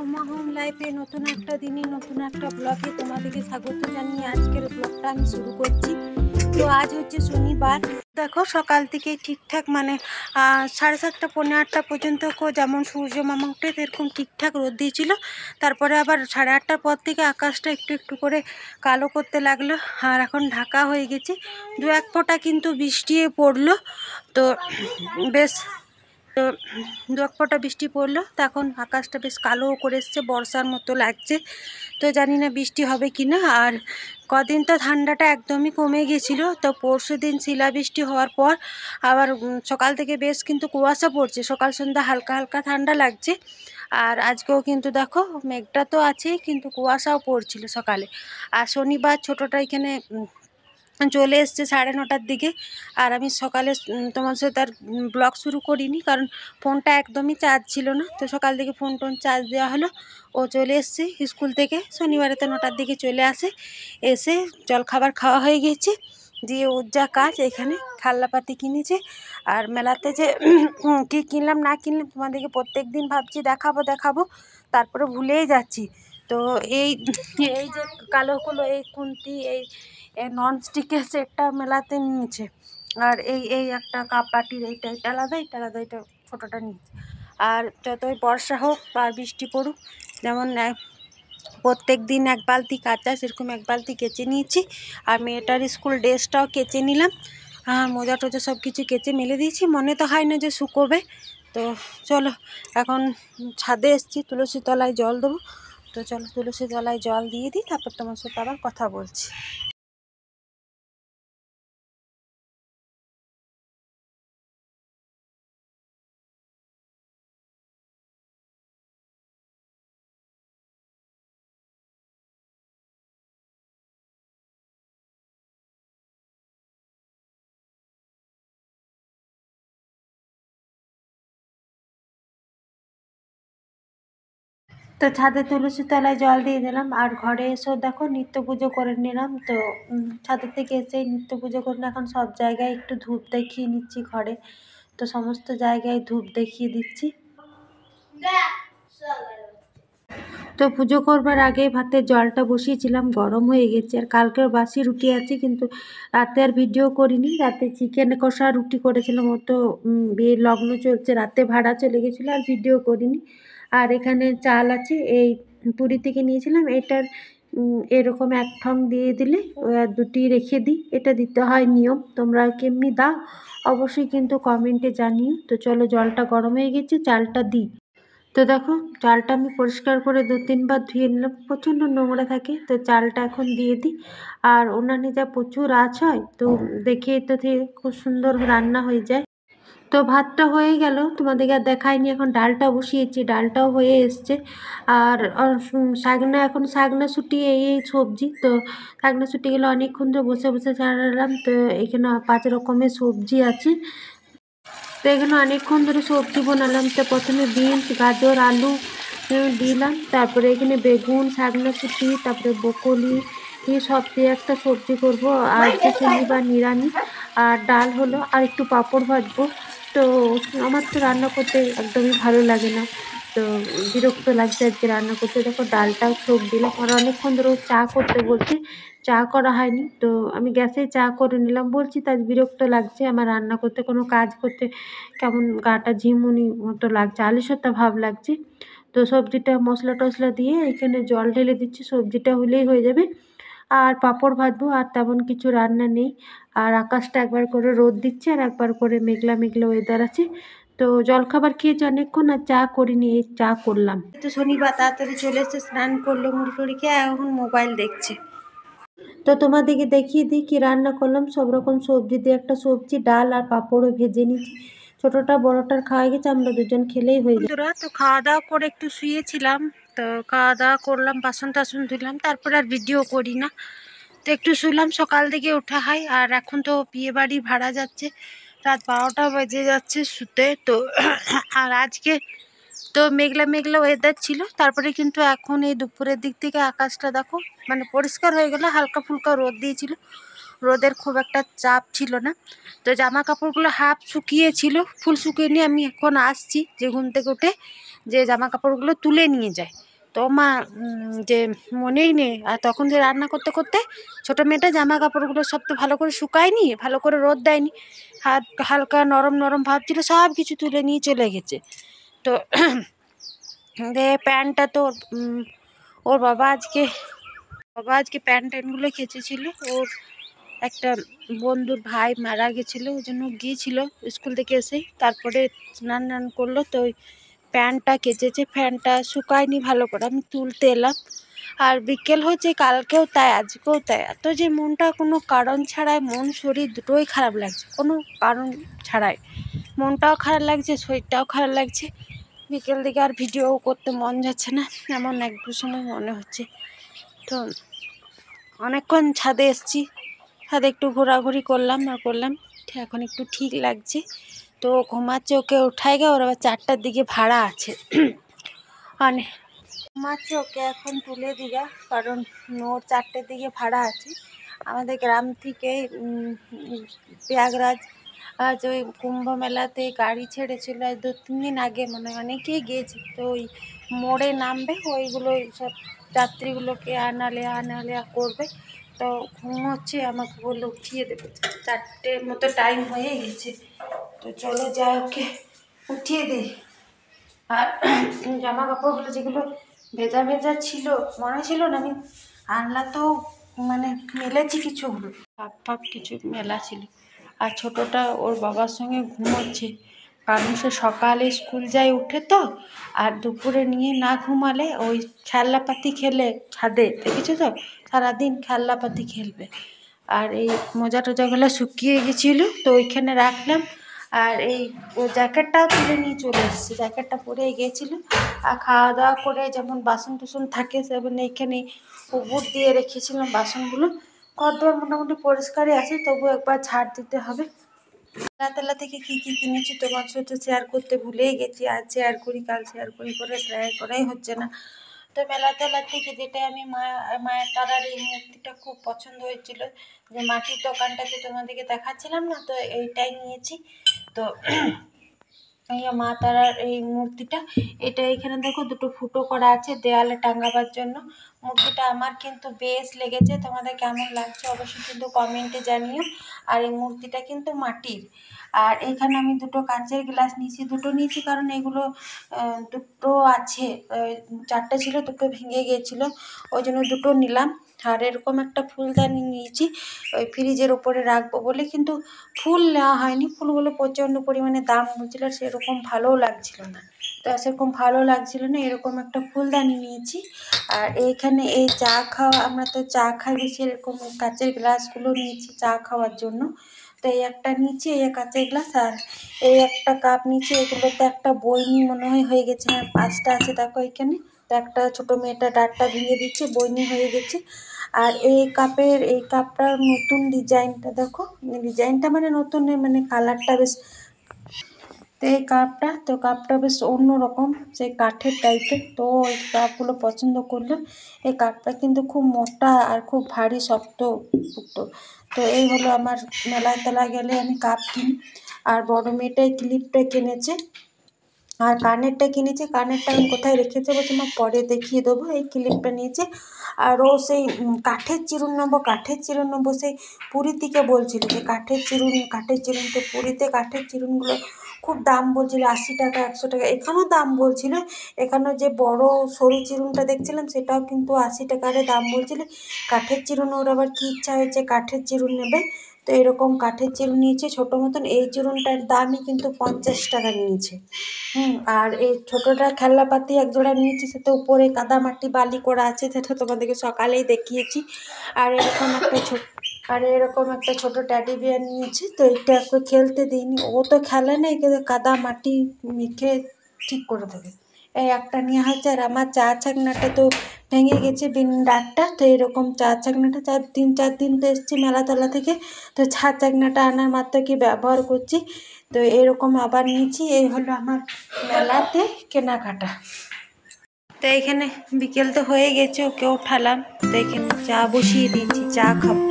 Uma home লাইফে নতুন একটা দিনে নতুন একটা ব্লগে তোমাদেরকে স্বাগত জানিয়ে আজকের ব্লগটা আমি শুরু করছি। তো আজ হচ্ছে শনিবার। দেখো সকাল থেকে ঠিকঠাক মানে 7:30 পৌনে 8টা পর্যন্ত যেমন সূর্য মামা উঠে এরকম ঠিকঠাক রোদ দিয়েছিল। তারপরে আবার 8:30টার পর থেকে আকাশটা একটু একটু করে কালো করতে লাগলো, আর এখন ঢাকা হয়ে গেছে। দু এক ফোঁটা কিন্তু বৃষ্টি পড়লো, তো বেশ দু এক ফোঁটা বৃষ্টি পড়লো। তখন আকাশটা বেশ কালো করে এসছে, বর্ষার মতো লাগছে। তো জানি না বৃষ্টি হবে কি না। আর কদিন তো ঠান্ডাটা একদমই কমে গেছিলো, তো পরশু দিন শিলাবৃষ্টি হওয়ার পর আবার সকাল থেকে বেশ কিন্তু কুয়াশা পড়ছে, সকাল সন্ধ্যা হালকা হালকা ঠান্ডা লাগছে। আর আজকেও কিন্তু দেখো মেঘটা তো আছেই, কিন্তু কুয়াশাও পড়ছিল সকালে। আর শনিবার ছোটোটা এখানে চলে এসছে 9:30টার দিকে। আর আমি সকালে তোমার সাথে আর ব্লগ শুরু করিনি, কারণ ফোনটা একদমই চার্জ ছিল না। তো সকাল থেকে ফোন চার্জ দেওয়া হলো। ও চলে এসছে স্কুল থেকে, শনিবারে তো 9টার দিকে চলে আসে। এসে জলখাবার খাওয়া হয়ে গিয়েছে, দিয়ে ওর যা কাজ এখানে খাল্লাপাতি কিনেছে। আর মেলাতে যে কী কিনলাম না কিনলাম তোমাদেরকে প্রত্যেক দিন ভাবছি দেখাবো, তারপরে ভুলেই যাচ্ছি। তো এই এই যে কালোগুলো, এই খুন্তি, এই ননস্টিকের সেটটা মেলাতে নিয়েছে। আর এই একটা কাপ বাটির এটা আলাদা, এটা ছোটোটা নিয়েছে। আর যতই বর্ষা হোক বা বৃষ্টি পড়ুক, যেমন প্রত্যেক দিন এক বালতি কাচা, সেরকম এক বালতি কেচে নিয়েছি। আর মেয়েটার স্কুল ড্রেসটাও কেচে নিলাম, মোজা টোজা সব কিছু কেচে মেলে দিয়েছি। মনে তো হয় না যে শুকোবে। তো চলো এখন ছাদে এসেছি, তুলসী তলায় জল দেবো। তো চলো তুলসী তলায় জল দিয়ে দিই, তারপর তোমার সাথে আবার কথা বলছি। তো ছাদে তুলসী তলায় জল দিয়ে দিলাম, আর ঘরে এসেও দেখো নিত্য পুজো করে নিলাম। তো ছাদের থেকে এসে নিত্য পুজো করলে এখন সব জায়গায় একটু ধূপ দেখিয়ে নিচ্ছি ঘরে। তো সমস্ত জায়গায় ধূপ দেখিয়ে দিচ্ছি। তো পুজো করবার আগে ভাতের জলটা বসিয়েছিলাম, গরম হয়ে গেছে। আর কালকের বাসি রুটি আছে, কিন্তু রাতে আর ভিডিও করিনি। রাতে চিকেন কষা রুটি করেছিলাম, ও তো বিয়ের লগ্ন চলছে, রাতে ভাড়া চলে গেছিলো, আর ভিডিও করিনি। আর এখানে চাল আছে, এই পুরী থেকে নিয়েছিলাম। এটার এরকম এক ঠং দিয়ে দিলে দুটি রেখে দিই, এটা দিতে হয় নিয়ম। তোমরা কেমনি দাও অবশ্যই কিন্তু কমেন্টে জানিও। তো চলো জলটা গরম হয়ে গেছে, চালটা দিই। তো দেখো চালটা আমি পরিষ্কার করে 2-3 বার ধুয়ে নিলাম, প্রচণ্ড নোংরা থাকে। তো চালটা এখন দিয়ে দিই। আর উনানে যা প্রচুর আঁচ হয়, তো দেখে তো খুব সুন্দর রান্না হয়ে যায়। তো ভাতটা হয়ে গেল, তোমাদেরকে আর দেখাইনি। এখন ডালটা বসিয়েছি, ডালটাও হয়ে এসছে। আর শাকনা শুটিয়ে এই সবজি। তো শাকনা শুটিয়ে গেলে অনেকক্ষণ ধরে বসে বসে ছাড়ালাম। তো এখানে 5 রকমের সবজি আছে। তো এখানে অনেকক্ষণ ধরে সবজি বানালাম। তো প্রথমে বিনস, গাজর, আলু দিলাম, তারপরে এখানে বেগুন, শাকনাশুটি, তারপরে ব্রকলি সব দিয়ে একটা সবজি করব। আর যে শনিবার নিরামিষ। আর ডাল হলো, আর একটু পাঁপড় ভাজবো। তো আমার তো রান্না করতে একদমই ভালো লাগে না, তো বিরক্ত লাগছে আজকে রান্না করতে। দেখো ডালটাও ছোপ দিলাম। আর অনেকক্ষণ ধরে চা করতে বলছে, চা করা হয়নি। তো আমি গ্যাসে চা করে নিলাম। বলছি তার বিরক্ত লাগছে আমার রান্না করতে, কোনো কাজ করতে কেমন গাটা ঝিমুনি মতো লাগছে, আলিশতা ভাব লাগছে। তো সবজিটা মশলা টশলা দিয়ে এখানে জল ঢেলে দিচ্ছি, সবজিটা হলেই হয়ে যাবে। আর পাঁপড় ভাজবো, আর তেমন কিছু রান্না নেই। আর আকাশটা একবার করে রোদ দিচ্ছে, আর একবার করে মেঘলা মেঘলা ওয়েদার আছে। তো জলখাবার খেয়েছি অনেকক্ষণ, আর চা করিনি, এই চা করলাম। তো শনিবার তাড়াতাড়ি চলে এসে স্নান করলো, মুড়ি টুড়ি খেয়ে এখন মোবাইল দেখছে। তো তোমাদেরকে দেখিয়ে দিই কী রান্না করলাম। সব রকম সবজি দিয়ে একটা সবজি, ডাল আর পাঁপড়ও ভেজে নিচ্ছি। ছোটোটা বড়োটার খাওয়া গেছে, আমরা দুজন খেলেই হয়ে যাবে। তো খাওয়া দাওয়া করে একটু শুয়েছিলাম। তো খাওয়া দাওয়া করলাম, বাসন টাসন ধুলাম, তারপরে আর ভিডিও করি না। তো একটু শুলাম, সকাল থেকে ওঠা হয়। আর এখন তো বিয়ে বাড়ি ভাড়া যাচ্ছে, রাত 12টা বেজে যাচ্ছে শুতে। তো আর আজকে তো মেঘলা মেঘলা ওয়েদার ছিল, তারপরে কিন্তু এখন এই দুপুরের দিক থেকে আকাশটা দেখো মানে পরিষ্কার হয়ে গেল, হালকা ফুলকা রোদ দিয়েছিল, রোদের খুব একটা চাপ ছিল না। তো জামা কাপড়গুলো হাফ শুকিয়েছিল, ফুল শুকিয়ে নিয়ে আমি এখন আসছি যে ঘুম থেকে উঠে যে জামা কাপড়গুলো তুলে নিয়ে যায়। তো মা যে মনেই নেই। আর তখন যে রান্না করতে করতে ছোটো মেয়েটা জামা কাপড়গুলো সব তো ভালো করে শুকায়নি, ভালো করে রোদ দেয়নি, হাত হালকা নরম নরম ভাব ছিল, সব কিছু তুলে নিয়ে চলে গেছে। তো প্যান্টটা তো ওর বাবা আজকে প্যান্ট ট্যান্টগুলো কেচেছিল। ওর একটা বন্ধুর ভাই মারা গেছিলো, ওই জন্য গিয়েছিল স্কুল থেকে এসেই, তারপরে স্নান টান করলো। তো ওই প্যান্টটা কেচেছে, প্যান্টটা শুকায়নি ভালো করে, আমি তুলতে এলাম। আর বিকেল হচ্ছে, কালকেও তাই আজকেও তাই, এত যে মনটা কোনো কারণ ছাড়াই, মন শরীর দুটোই খারাপ লাগছে, কোনো কারণ ছাড়াই মনটাও খারাপ লাগছে, শরীরটাও খারাপ লাগছে। বিকেল দিকে আর ভিডিও করতে মন যাচ্ছে না, এমন এক দু সময় মনে হচ্ছে। তো অনেকক্ষণ ছাদে এসেছি, ছাদে একটু ঘোরাঘুরি করলাম এখন একটু ঠিক লাগছে। তো ঘুমাচ্ছে, ওকে উঠাই গে, ওর আবার 4টার দিকে ভাড়া আছে। মানে ঘুমাচ্ছে, ওকে এখন তুলে দিগা, কারণ ওর 4টের দিকে ভাড়া আছে। আমাদের গ্রাম থেকে প্রয়াগরাজ আজ ওই কুম্ভ মেলাতে গাড়ি ছেড়েছিল 2-3 দিন আগে, মানে অনেকেই গিয়েছে। তো ওই মোড়ে নামবে, ওইগুলো সব যাত্রীগুলোকে আনালেয়া করবে। তো ঘুমোচ্ছে, আমাকে বললো উঠিয়ে দেবে, 4টের মতো টাইম হয়ে গেছে। তো চলো যাই, ওকে উঠিয়ে দিই। আর জামা কাপড়গুলো যেগুলো ভেজা ভেজা ছিল, মনে ছিল না আমি আনলা, তো মানে মেলেছি কিছুগুলো, ফাপ কিছু মেলা ছিল। আর ছোটোটা ওর বাবার সঙ্গে ঘুমোচ্ছে, কারণ সে সকালে স্কুল যায় উঠে তো। আর দুপুরে নিয়ে না ঘুমালে ওই খেলনাপাতি খেলে ছাদে, দেখেছো তো, সারাদিন খেলনাপাতি খেলবে। আর এই মোজা টোজাগুলো শুকিয়ে গেছিলো, তো ওইখানে রাখলাম। আর এই ও জ্যাকেটটাও তুলে নিয়ে চলে এসেছে, জ্যাকেটটা পরে গিয়েছিলো। আর খাওয়া দাওয়া করে যেমন বাসন টাসন থাকে, সেমন এইখানে উপর দিয়ে রেখেছিলাম বাসনগুলো। ঘরদোর মোটামুটি পরিষ্কারই আছে, তবু একবার ঝাড় দিতে হবে। মেলাতেলা থেকে কী কী কিনেছি তোমার সাথে শেয়ার করতে ভুলেই গেছি, আজ শেয়ার করি কাল শেয়ার করি করে শেয়ার করাই হচ্ছে না। তো মেলাতেলা থেকে যেটা আমি মায়ের তারার এই মূর্তিটা খুব পছন্দ হয়েছিল, যে মাটির দোকানটাতে তোমাদেরকে দেখাচ্ছিলাম না, তো এইটাই নিয়েছি। তো এই মা তারার এই মূর্তিটা, এটা এখানে দেখো দুটো ফুটো করা আছে দেয়ালে টাঙাবার জন্য। মূর্তিটা আমার কিন্তু বেশ লেগেছে, তোমাদের কেমন লাগছে অবশ্যই কিন্তু কমেন্টে জানিও। আর এই মূর্তিটা কিন্তু মাটির। আর এখানে আমি দুটো কাঁচের গ্লাস নিয়েছি, কারণ এগুলো দুটো আছে, 4টে ছিল, দুটো ভেঙে গিয়েছিলো, ওই জন্য দুটো নিলাম। আর এরকম একটা ফুলদানি নিয়েছি, ওই ফ্রিজের ওপরে রাখবো বলে, কিন্তু ফুল নেওয়া হয়নি, ফুলগুলো প্রচণ্ড পরিমাণে দাম বলছিল, আর সেরকম ভালোও লাগছিল না। তো সেরকম ভালো লাগছিল না, এরকম একটা ফুলদানি নিয়েছি। আর এইখানে এই চা খাওয়া, আমরা তো চা খাই বেশি, এরকম কাঁচের গ্লাসগুলো নিয়েছি চা খাওয়ার জন্য। তো এই একটা নিচে, এই কাঁচের গ্লাস, আর এই একটা কাপ নিচে। এগুলোতে একটা বই নিয়ে মনে হয় হয়ে গেছে, না 5টা আছে দেখো এখানে। তো একটা ছোটো মেয়েটা ডাঁটটা ভেঙে দিচ্ছে, বই নিয়ে হয়ে গেছে। আর এই কাপটার নতুন ডিজাইনটা দেখো, ডিজাইনটা মানে নতুন, মানে কালারটা বেশ। তো এই কাপটা বেশ অন্যরকম, সেই কাঠের টাইপের। তো এই কাপগুলো পছন্দ করলো। এই কাপটা কিন্তু খুব মোটা আর খুব ভারী শক্ত পুক্ত। তো এই হলো আমার মেলা গেলে আমি কাপ কিনি। আর বড় মেয়েটাই ক্লিপটা কিনেছে, আর কানেরটা কিনেছে। কানেরটা আমি কোথায় রেখেছে বলছে, মা পরে দেখিয়ে দেবো। এই ক্লিপটা নিয়েছে। আর ও সেই কাঠের চিরুন নেবো, সেই পুরীর থেকে বলছিল যে কাঠের চিরুন। তো পুরীতে কাঠের চিরুনগুলো খুব দাম বলছিল, 80 টাকা 100 টাকা। এখানেও দাম বলছিল, এখানেও যে বড় সরু চিরুনটা দেখছিলাম সেটাও কিন্তু 80 টাকারে দাম বলছিল। কাঠের চিরুন ওর আবার কী ইচ্ছা হয়েছে, কাঠের চিরুন নেবে। তো এরকম কাঠের চিরুন নিয়েছে ছোটো মতন। এই চিরুনটার দামই কিন্তু 50 টাকা নিয়েছে। আর এই ছোটোটা খেলনাপাতি একজোড়া নিয়েছি, সেটা উপরে কাদামাটি বালি করা আছে, সেটা তোমাদেরকে সকালেই দেখিয়েছি। আর এরকম একটা ছোটো ট্যাডি বিয়ার নিয়েছি। তো এটা ওকে খেলতে দিইনি, ও তো খেলে না, কিন্তু কাদা মাটি মেখে ঠিক করে দেবে। এই একটা নেওয়া হয়েছে। আর আমার চা ছাকনাটা তো ভেঙে গেছে, ডাটটা। তো এরকম চা ছাকনাটা 4 দিন তো এসেছি মেলাতলা থেকে, তো চা ছাকনাটা আনার মাত্র কি ব্যবহার করছি। তো এরকম আবার নিয়েছি। এই হলো আমার মেলাতে কেনাকাটা। তো এখানে বিকেল তো হয়ে গেছে, ওকে উঠালাম। তো এখানে চা বসিয়ে দিয়েছি, চা খাবো।